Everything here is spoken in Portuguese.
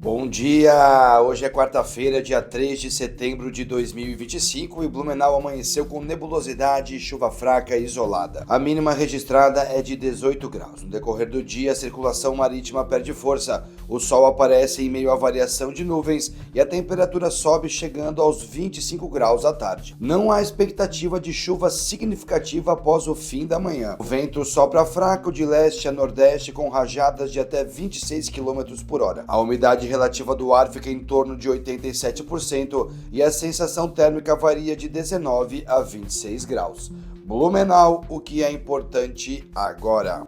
Bom dia! Hoje é quarta-feira, dia 3 de setembro de 2025 e Blumenau amanheceu com nebulosidade e chuva fraca isolada. A mínima registrada é de 18 graus. No decorrer do dia, a circulação marítima perde força, o sol aparece em meio à variação de nuvens e a temperatura sobe chegando aos 25 graus à tarde. Não há expectativa de chuva significativa após o fim da manhã. O vento sopra fraco de leste a nordeste com rajadas de até 26 km por hora. A umidade relativa do ar fica em torno de 87% e a sensação térmica varia de 19 a 26 graus. Blumenau, o que é importante agora.